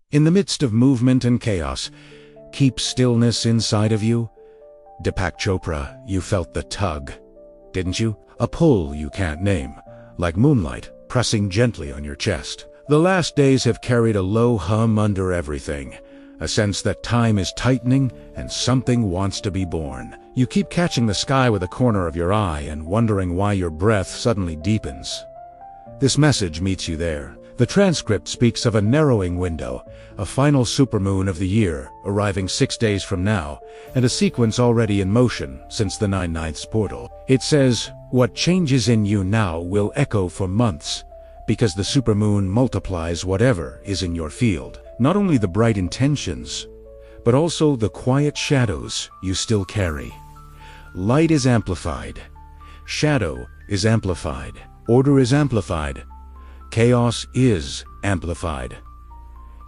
In the midst of movement and chaos, keep stillness inside of you. Deepak Chopra, you felt the tug, didn't you? A pull you can't name, like moonlight pressing gently on your chest. The last days have carried a low hum under everything, a sense that time is tightening and something wants to be born. You keep catching the sky with a corner of your eye and wondering why your breath suddenly deepens. This message meets you there. The transcript speaks of a narrowing window, a final supermoon of the year arriving 6 days from now, and a sequence already in motion since the 9/9 portal. It says, what changes in you now will echo for months, because the supermoon multiplies whatever is in your field. Not only the bright intentions, but also the quiet shadows you still carry. Light is amplified. Shadow is amplified. Order is amplified. Chaos is amplified.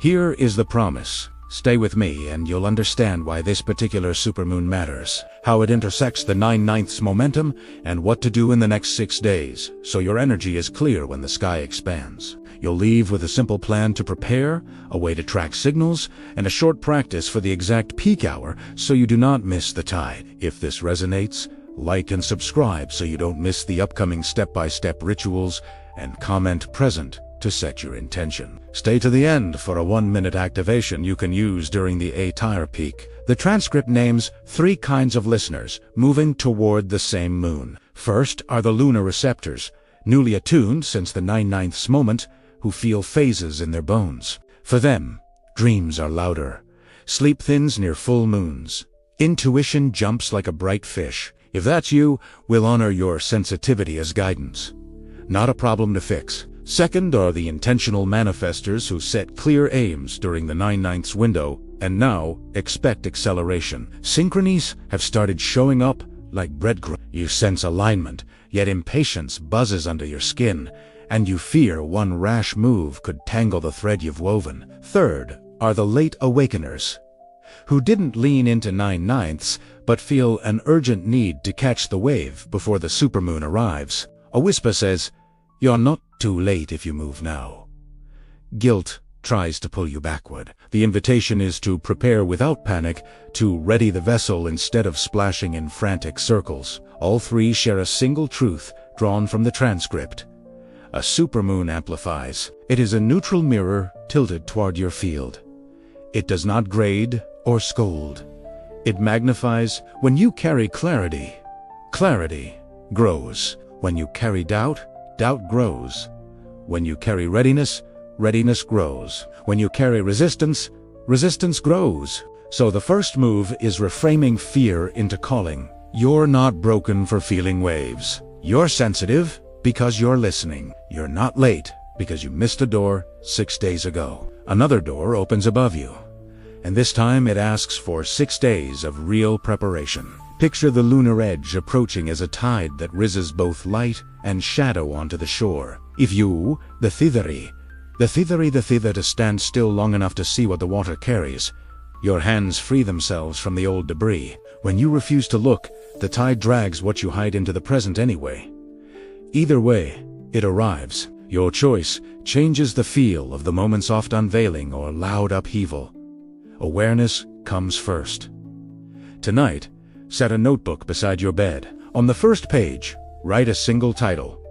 Here is the promise. Stay with me and you'll understand why this particular supermoon matters, how it intersects the 9/9 momentum, and what to do in the next 6 days, so your energy is clear when the sky expands. You'll leave with a simple plan to prepare, a way to track signals, and a short practice for the exact peak hour so you do not miss the tide. If this resonates, like and subscribe so you don't miss the upcoming step-by-step rituals, and comment present to set your intention. Stay to the end for a 1-minute activation you can use during the entire peak. The transcript names 3 kinds of listeners moving toward the same moon. First are the lunar receptors, newly attuned since the 9/9 moment, who feel phases in their bones. For them, dreams are louder. Sleep thins near full moons. Intuition jumps like a bright fish. If that's you, we'll honor your sensitivity as guidance. Not a problem to fix. Second are the intentional manifestors who set clear aims during the 9/9 window and now expect acceleration. Synchronies have started showing up like breadcrumbs. You sense alignment, yet impatience buzzes under your skin, and you fear one rash move could tangle the thread you've woven. Third are the late awakeners, who didn't lean into 9/9 but feel an urgent need to catch the wave before the supermoon arrives. A whisper says, you're not too late if you move now. Guilt tries to pull you backward. The invitation is to prepare without panic, to ready the vessel instead of splashing in frantic circles. All 3 share a single truth drawn from the transcript. A supermoon amplifies. It is a neutral mirror tilted toward your field. It does not grade or scold. It magnifies. When you carry clarity, clarity grows. When you carry doubt, doubt grows. When you carry readiness, readiness grows. When you carry resistance, resistance grows. So the first move is reframing fear into calling. You're not broken for feeling waves. You're sensitive because you're listening. You're not late because you missed a door 6 days ago. Another door opens above you, and this time it asks for 6 days of real preparation. Picture the lunar edge approaching as a tide that rises both light and shadow onto the shore. If you, the thither to stand still long enough to see what the water carries, your hands free themselves from the old debris. When you refuse to look, the tide drags what you hide into the present anyway. Either way, it arrives. Your choice changes the feel of the moment's soft unveiling or loud upheaval. Awareness comes first. Tonight, set a notebook beside your bed. On the first page, write a single title.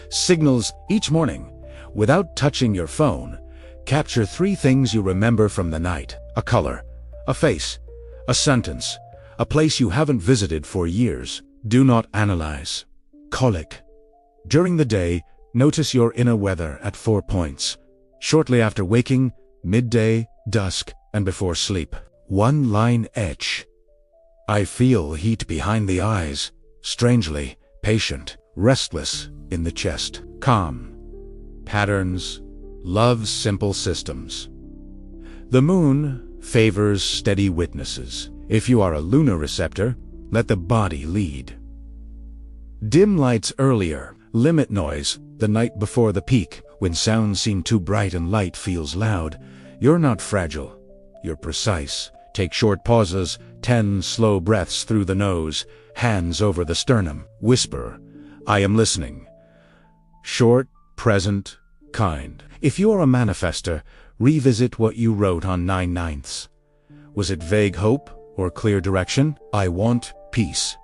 Signals. Each morning, without touching your phone, capture 3 things you remember from the night. A color, a face, a sentence, a place you haven't visited for years. Do not analyze. Colic. During the day, notice your inner weather at 4 points. Shortly after waking, midday, dusk, and before sleep. 1-line etch. I feel heat behind the eyes, strangely patient, restless in the chest. Calm. Patterns. Loves simple systems. The moon favors steady witnesses. If you are a lunar receptor, let the body lead. Dim lights earlier. Limit noise the night before the peak. When sounds seem too bright and light feels loud, you're not fragile. You're precise. Take short pauses, 10 slow breaths through the nose, hands over the sternum. Whisper, I am listening. Short, present, kind. If you are a manifester, Revisit what you wrote on 9/9. Was it vague hope or clear direction? I want peace.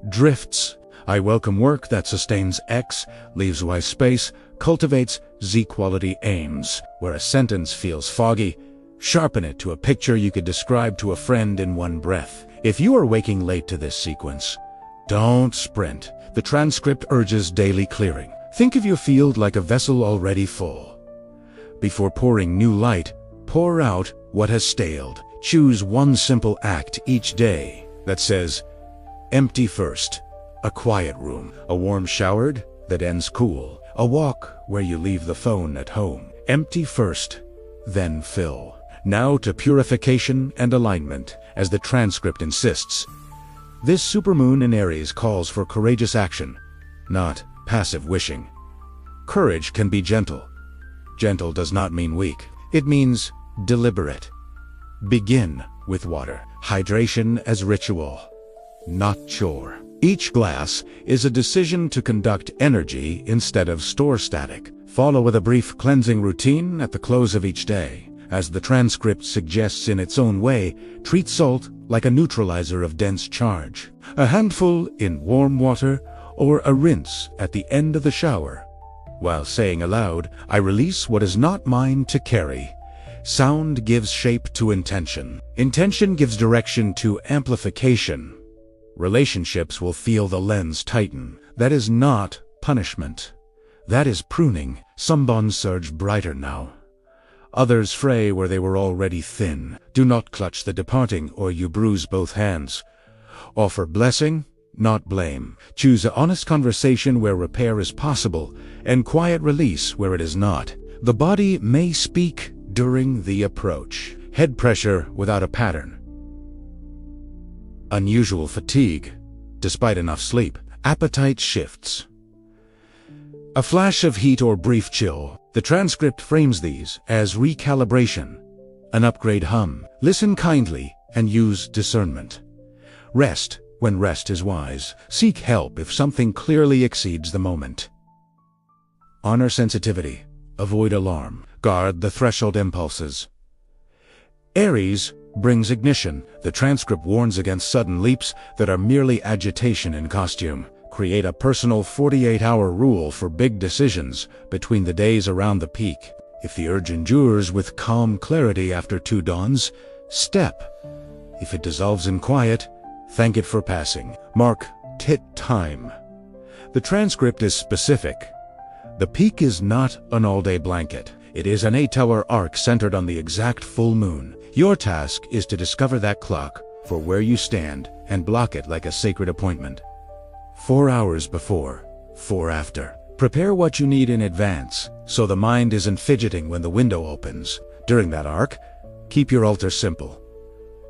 Drifts. I welcome work that sustains X, leaves Y space, cultivates Z-quality aims. Where a sentence feels foggy, sharpen it to a picture you could describe to a friend in one breath. If you are waking late to this sequence, don't sprint. The transcript urges daily clearing. Think of your field like a vessel already full. Before pouring new light, pour out what has staled. Choose one simple act each day that says, empty first. A quiet room, a warm shower that ends cool, a walk where you leave the phone at home. Empty first, then fill. Now to purification and alignment, as the transcript insists. This supermoon in Aries calls for courageous action, not passive wishing. Courage can be gentle. Gentle does not mean weak. It means deliberate. Begin with water. Hydration as ritual, not chore. Each glass is a decision to conduct energy instead of store static. Follow with a brief cleansing routine at the close of each day. As the transcript suggests in its own way, treat salt like a neutralizer of dense charge. A handful in warm water or a rinse at the end of the shower. While saying aloud, I release what is not mine to carry. Sound gives shape to intention. Intention gives direction to amplification. Relationships will feel the lens tighten. That is not punishment. That is pruning. Some bonds surge brighter now. Others fray where they were already thin. Do not clutch the departing, or you bruise both hands. Offer blessing, not blame. Choose an honest conversation where repair is possible, and quiet release where it is not. The body may speak during the approach. Head pressure without a pattern. Unusual fatigue, despite enough sleep. Appetite shifts. A flash of heat or brief chill. The transcript frames these as recalibration, an upgrade hum. Listen kindly and use discernment. Rest when rest is wise. Seek help if something clearly exceeds the moment. Honor sensitivity. Avoid alarm. Guard the threshold impulses. Aries brings ignition. The transcript warns against sudden leaps that are merely agitation in costume. Create a personal 48-hour rule for big decisions between the days around the peak. If the urge endures with calm clarity after 2 dawns, step. If it dissolves in quiet, thank it for passing. Mark tit time. The transcript is specific. The peak is not an all-day blanket. It is an 8-hour arc centered on the exact full moon. Your task is to discover that clock for where you stand and block it like a sacred appointment. 4 hours before, 4 after. Prepare what you need in advance, so the mind isn't fidgeting when the window opens. During that arc, keep your altar simple.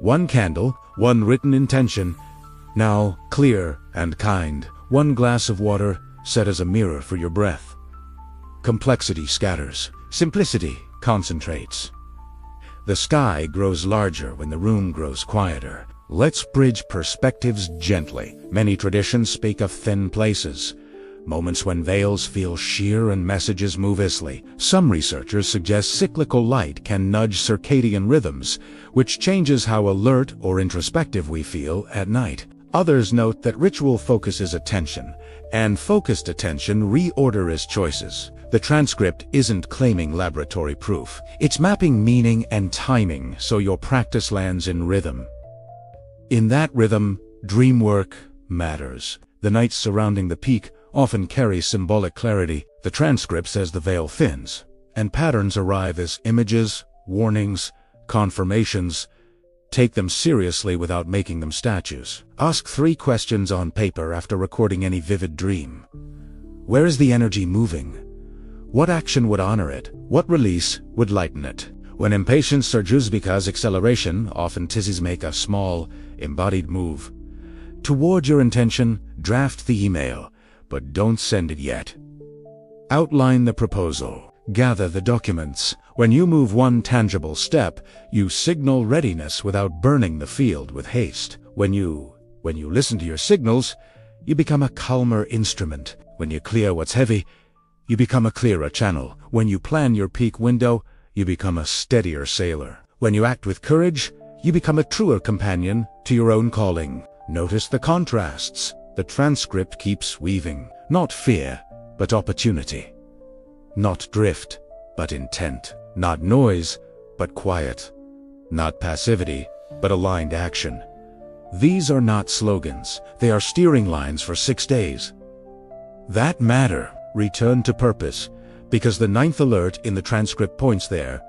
1 candle, 1 written intention, now clear and kind. 1 glass of water set as a mirror for your breath. Complexity scatters. Simplicity concentrates. The sky grows larger when the room grows quieter. Let's bridge perspectives gently. Many traditions speak of thin places, moments when veils feel sheer and messages move easily. Some researchers suggest cyclical light can nudge circadian rhythms, which changes how alert or introspective we feel at night. Others note that ritual focuses attention, and focused attention reorders choices. The transcript isn't claiming laboratory proof. It's mapping meaning and timing so your practice lands in rhythm. In that rhythm, dream work matters. The nights surrounding the peak often carry symbolic clarity. The transcript says the veil thins, and patterns arrive as images, warnings, confirmations. Take them seriously without making them statues. Ask 3 questions on paper after recording any vivid dream. Where is the energy moving? What action would honor it? What release would lighten it? When impatience surges because acceleration, often tissues make a small, embodied move. Toward your intention, draft the email, but don't send it yet. Outline the proposal. Gather the documents. When you move 1 tangible step, you signal readiness without burning the field with haste. When you listen to your signals, you become a calmer instrument. When you clear what's heavy, you become a clearer channel. When you plan your peak window, you become a steadier sailor. When you act with courage, you become a truer companion to your own calling. Notice the contrasts. The transcript keeps weaving. Not fear, but opportunity. Not drift, but intent. Not noise, but quiet. Not passivity, but aligned action. These are not slogans. They are steering lines for 6 days. That matter. Return to purpose, because the 9th alert in the transcript points there.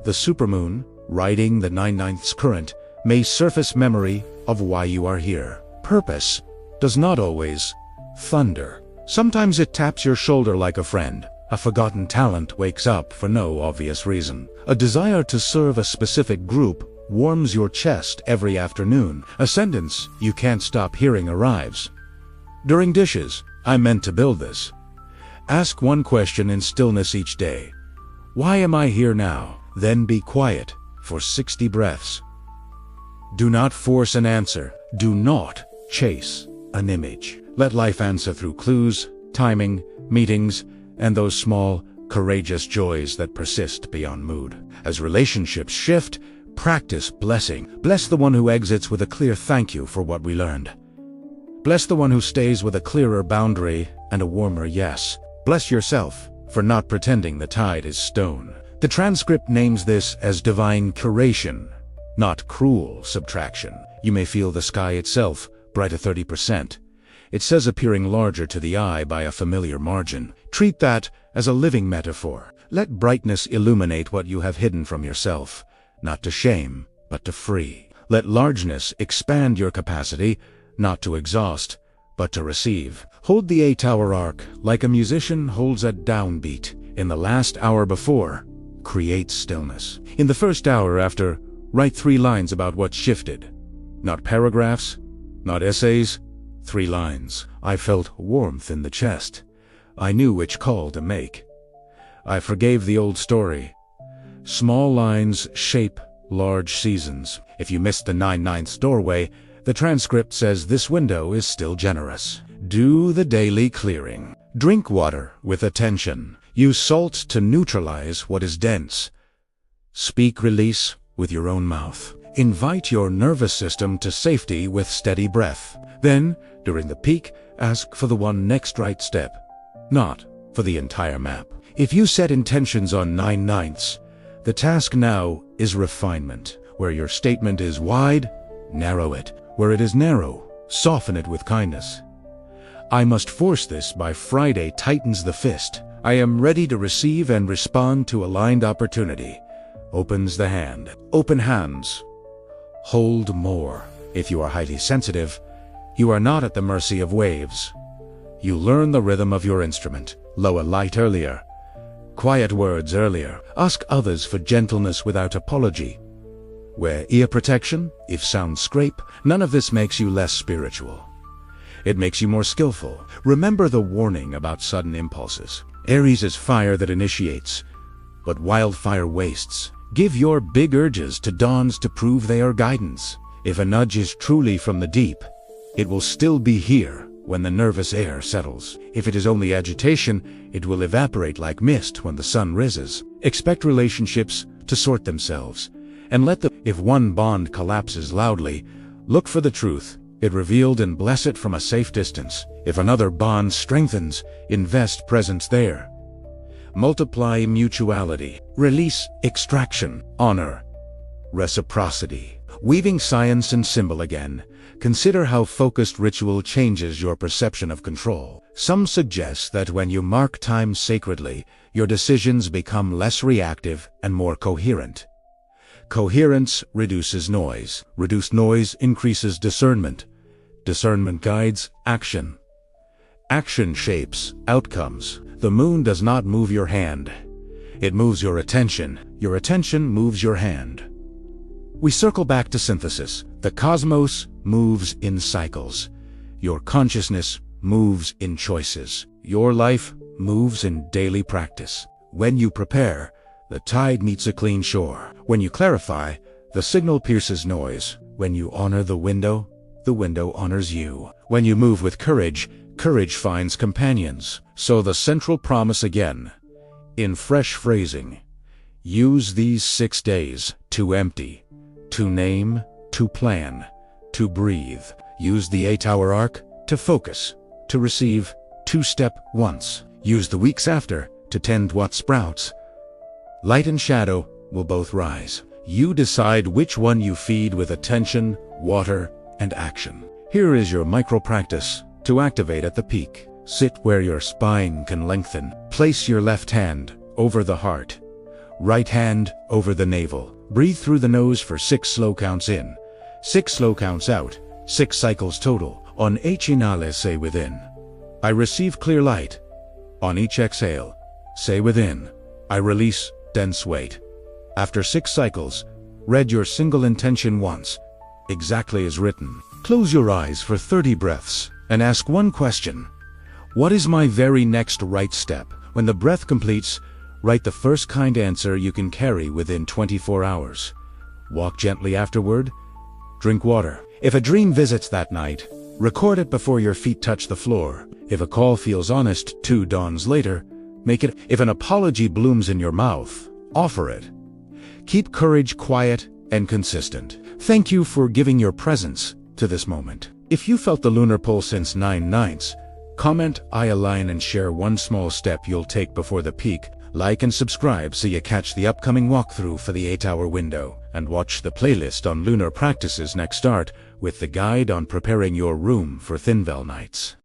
The supermoon, riding the 9/9ths current, may surface memory of why you are here. Purpose does not always thunder. Sometimes it taps your shoulder like a friend. A forgotten talent wakes up for no obvious reason. A desire to serve a specific group warms your chest every afternoon. A sentence you can't stop hearing arrives. During dishes, I meant to build this. Ask one question in stillness each day. Why am I here now? Then be quiet for 60 breaths. Do not force an answer. Do not chase an image. Let life answer through clues, timing, meetings, and those small, courageous joys that persist beyond mood. As relationships shift, practice blessing. Bless the one who exits with a clear thank you for what we learned. Bless the one who stays with a clearer boundary and a warmer yes. Bless yourself for not pretending the tide is stone. The transcript names this as divine curation, not cruel subtraction. You may feel the sky itself brighter 30%. It says appearing larger to the eye by a familiar margin. Treat that as a living metaphor. Let brightness illuminate what you have hidden from yourself, not to shame, but to free. Let largeness expand your capacity, not to exhaust, but to receive. Hold the 8-hour arc like a musician holds a downbeat. In the last hour before, create stillness. In the first hour after, write 3 lines about what shifted. Not paragraphs, not essays, 3 lines. I felt warmth in the chest. I knew which call to make. I forgave the old story. Small lines shape large seasons. If you missed the 9/9 doorway, the transcript says this window is still generous. Do the daily clearing. Drink water with attention. Use salt to neutralize what is dense. Speak release with your own mouth. Invite your nervous system to safety with steady breath. Then, during the peak, ask for the one next right step, not for the entire map. If you set intentions on 9/9ths, the task now is refinement. Where your statement is wide, narrow it. Where it is narrow, soften it with kindness. I must force this by Friday tightens the fist. I am ready to receive and respond to aligned opportunity. Opens the hand. Open hands. Hold more. If you are highly sensitive, you are not at the mercy of waves. You learn the rhythm of your instrument. Lower light earlier. Quiet words earlier. Ask others for gentleness without apology. Wear ear protection, if sounds scrape. None of this makes you less spiritual. It makes you more skillful. Remember the warning about sudden impulses. Aries is fire that initiates, but wildfire wastes. Give your big urges to dawns to prove they are guidance. If a nudge is truly from the deep, it will still be here when the nervous air settles. If it is only agitation, it will evaporate like mist when the sun rises. Expect relationships to sort themselves, and if one bond collapses loudly, look for the truth it revealed and bless it from a safe distance. If another bond strengthens, invest presence there. Multiply mutuality. Release extraction. Honor reciprocity. Weaving science and symbol again, consider how focused ritual changes your perception of control. Some suggest that when you mark time sacredly, your decisions become less reactive and more coherent. Coherence reduces noise. Reduced noise increases discernment. Discernment guides action. Action shapes outcomes. The moon does not move your hand. It moves your attention. Your attention moves your hand. We circle back to synthesis. The cosmos moves in cycles. Your consciousness moves in choices. Your life moves in daily practice. When you prepare, the tide meets a clean shore. When you clarify, the signal pierces noise. When you honor the window honors you. When you move with courage, courage finds companions. So the central promise again, in fresh phrasing, Use these 6 days to empty, to name, to plan, to breathe. Use the 8-hour arc to focus, to receive, to step once. Use the weeks after to tend what sprouts. Light and shadow will both rise. You decide which one you feed with attention, water, and action. Here is your micro-practice to activate at the peak. Sit where your spine can lengthen. Place your left hand over the heart, right hand over the navel. Breathe through the nose for 6 slow counts in, 6 slow counts out, 6 cycles total. On each inhale, say within, I receive clear light. On each exhale, say within, I release dense weight. After 6 cycles, read your single intention once, exactly as written. Close your eyes for 30 breaths and ask one question. What is my very next right step? When the breath completes, write the first kind answer you can carry within 24 hours. Walk gently afterward. Drink water. If a dream visits that night, record it before your feet touch the floor. If a call feels honest 2 dawns later, make it. If an apology blooms in your mouth, offer it. Keep courage quiet and consistent. Thank you for giving your presence to this moment. If you felt the lunar pull since 9/9, comment I align and share one small step you'll take before the peak. Like and subscribe so you catch the upcoming walkthrough for the 8-hour window. And watch the playlist on lunar practices next start with the guide on preparing your room for Thinvel nights.